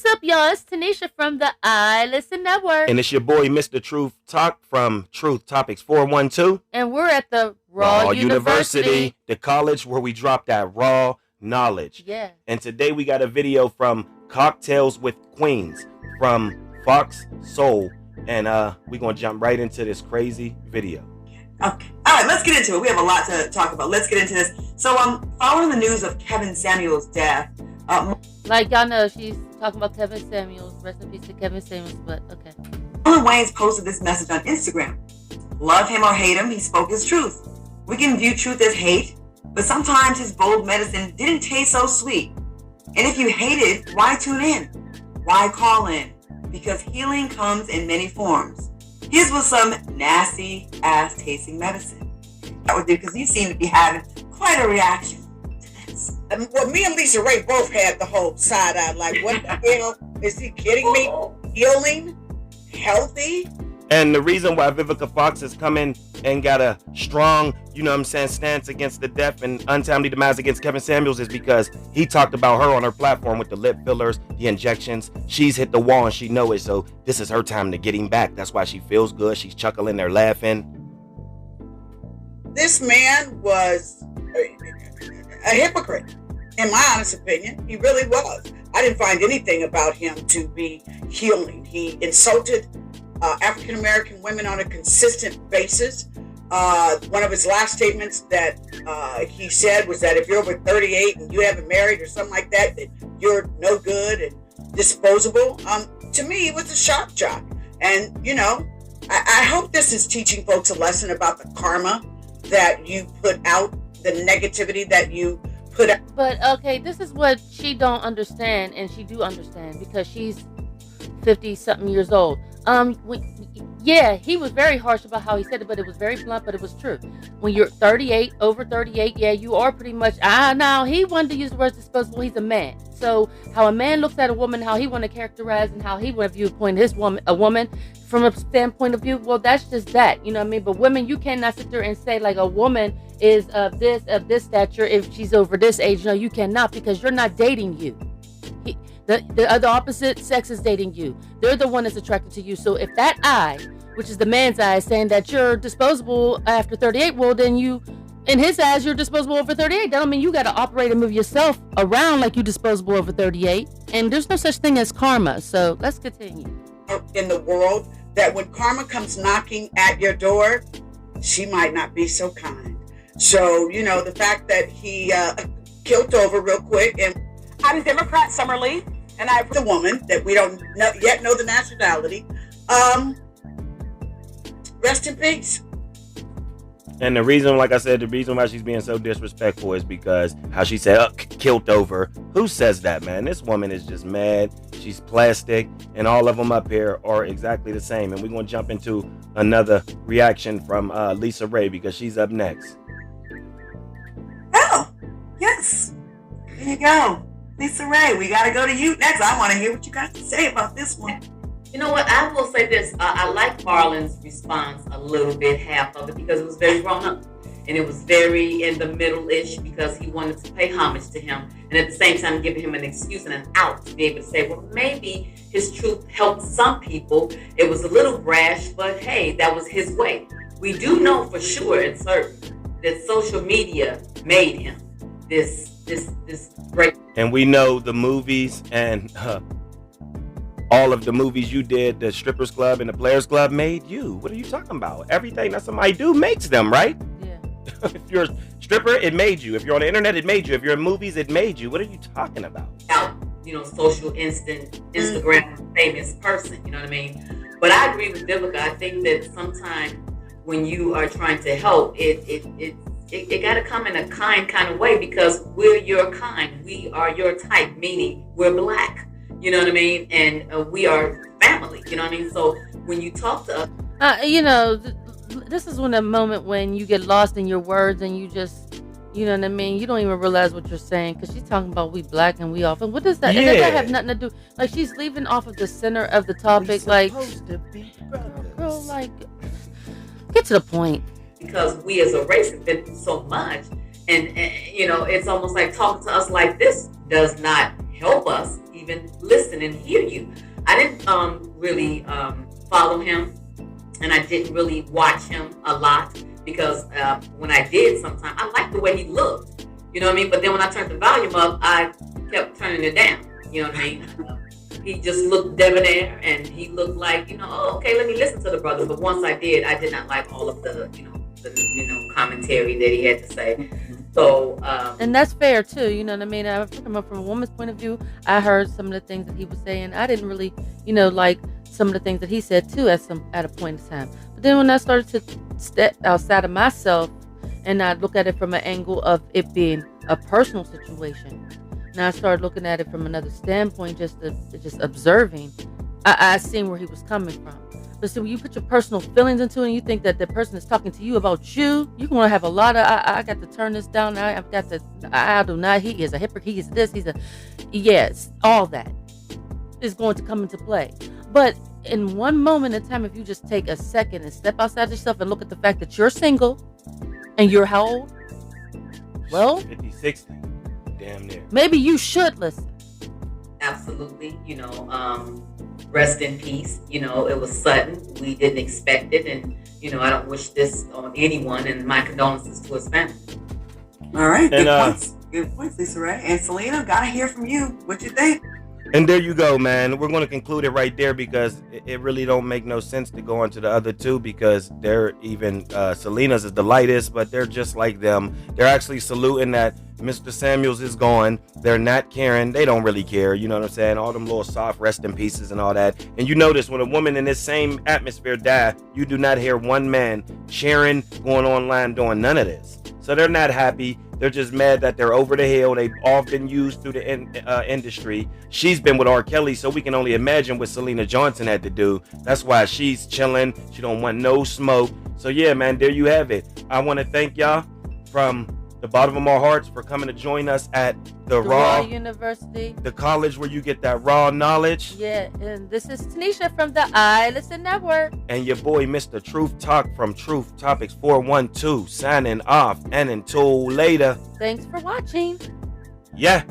up, y'all? It's Tanisha from the I Listen Network. And it's your boy, Mr. Truth Talk from Truth Topics 412. And we're at the Raw University, the college where we drop that raw knowledge. Yeah. And today we got a video from Cocktails with Queens from Fox Soul. And we're going to jump right into this crazy video. Okay. All right, let's get into it. We have a lot to talk about. Let's get into this. So, following the news of Kevin Samuels' death, like y'all know, she's talking about Kevin Samuels. Rest in peace to Kevin Samuels, but okay. Marlon Wayans posted this message on Instagram. Love him or hate him, he spoke his truth. We can view truth as hate, but sometimes his bold medicine didn't taste so sweet. And if you hate it, why tune in? Why call in? Because healing comes in many forms. His was some nasty ass tasting medicine. That would do, because you seem to be having quite a reaction to this. Well, me and Lisa Raye both had the whole side eye. Like, what the hell? Is he kidding me? Healing? Healthy? And the reason why Vivica Fox has come in and got a strong, stance against the death and untimely demise against Kevin Samuels is because he talked about her on her platform with the lip fillers, the injections. She's hit the wall and she knows it, so this is her time to get him back. That's why she feels good. She's chuckling there, laughing. This man was a hypocrite, in my honest opinion. He really was. I didn't find anything about him to be healing. He insulted African-American women on a consistent basis. One of his last statements that he said was that if you're over 38 and you haven't married or something like that, that you're no good and disposable. To me, it was a shock jock. And, I hope this is teaching folks a lesson about the karma that you put out, the negativity that you put out. But, okay, this is what she don't understand, and she do understand, because she's 50-something years old. Yeah, he was very harsh about how he said it, but it was very blunt, but it was true. When you're 38, over 38, yeah, you are pretty much, now he wanted to use the word disposable, he's a man. So how a man looks at a woman, how he want to characterize and how he want to viewpoint a woman from a standpoint of view, well, that's just that, you know what I mean? But women, you cannot sit there and say like a woman is of this stature if she's over this age. No, you cannot, because you're not dating you. The opposite sex is dating you. They're the one that's attracted to you. So if that eye, which is the man's eye, is saying that you're disposable after 38, well, then you, in his eyes, you're disposable over 38. That don't mean you got to operate and move yourself around like you're disposable over 38. And there's no such thing as karma. So let's continue. In the world, that when karma comes knocking at your door, she might not be so kind. So, the fact that he killed over real quick, and I'm Democrat Summer Lee, and I'm the woman that we don't yet know the nationality. Rest in peace. And the reason, like I said, the reason why she's being so disrespectful is because how she said, killed over. Who says that, man? This woman is just mad. She's plastic, and all of them up here are exactly the same. And we're going to jump into another reaction from Lisa Raye, because she's up next. Oh, yes. There you go. Lisa Raye, we got to go to you next. I want to hear what you got to say about this one. You know what? I will say this. I like Marlon's response a little bit, half of it, because it was very grown up. And it was very in the middle-ish, because he wanted to pay homage to him. And at the same time, giving him an excuse and an out to be able to say, well, maybe his truth helped some people. It was a little brash, but hey, that was his way. We do know for sure and certain that social media made him this great. And we know the movies and all of the movies you did, the Strippers Club and the Players Club, made you. What are you talking about? Everything that somebody do makes them, right? Yeah. If you're a stripper, it made you. If you're on the internet, it made you. If you're in movies, it made you. What are you talking about? Out, social Instagram famous person, you know what I mean? But I agree with Vivica. I think that sometimes when you are trying to help, it got to come in a kind of way, because we're your kind. We are your type, meaning we're black. You know what I mean? And we are family. You know what I mean? So when you talk to us, this is when a moment when you get lost in your words and you just, you know what I mean? You don't even realize what you're saying, because she's talking about we black and we off. And what does that? Yeah. And that have nothing to do. Like, she's leaving off of the center of the topic. Like, girl, like, get to the point. Because we as a race have been through so much, and it's almost like talking to us like this does not help us even listen and hear you. I didn't really follow him, and I didn't really watch him a lot because when I did, sometimes I liked the way he looked. You know what I mean? But then when I turned the volume up, I kept turning it down. You know what I mean? He just looked debonair, and he looked like, oh, okay, let me listen to the brother. But once I did not like all of the commentary that he had to say. So, and that's fair too. You know what I mean? From a woman's point of view, I heard some of the things that he was saying. I didn't really, like some of the things that he said too at a point in time. But then when I started to step outside of myself and not look at it from an angle of it being a personal situation, and I started looking at it from another standpoint, just observing, I seen where he was coming from. But see, when you put your personal feelings into it and you think that the person is talking to you about you're going to have a lot of, I got to turn this down. I do not, he is a hypocrite, he is this, yes, all that is going to come into play. But in one moment in time, if you just take a second and step outside yourself and look at the fact that you're single and you're how old? Well, 50, 60, damn near. Maybe you should listen. Absolutely, rest in peace. It was sudden. We didn't expect it. And, I don't wish this on anyone, and my condolences to his family. All right. Good points, Lisa Raye. And Selena, gotta hear from you. What you think? And there you go, man. We're going to conclude it right there because it really don't make no sense to go on to the other two because they're even, Selena's is the lightest, but they're just like them. They're actually saluting that Mr. Samuels is gone. They're not caring. They don't really care. You know what I'm saying? All them little soft rest in pieces and all that. And you notice when a woman in this same atmosphere die, you do not hear one man cheering, going online, doing none of this. So they're not happy. They're just mad that they're over the hill. They've all been used through the industry. She's been with R. Kelly, so we can only imagine what Selena Johnson had to do. That's why she's chilling. She don't want no smoke. So yeah, man, there you have it. I want to thank y'all from the bottom of our hearts for coming to join us at the Raw University, the college where you get that raw knowledge. Yeah, and this is Tanisha from the I Listen Network. And your boy, Mr. Truth Talk from Truth Topics 412, signing off. And until later. Thanks for watching. Yeah.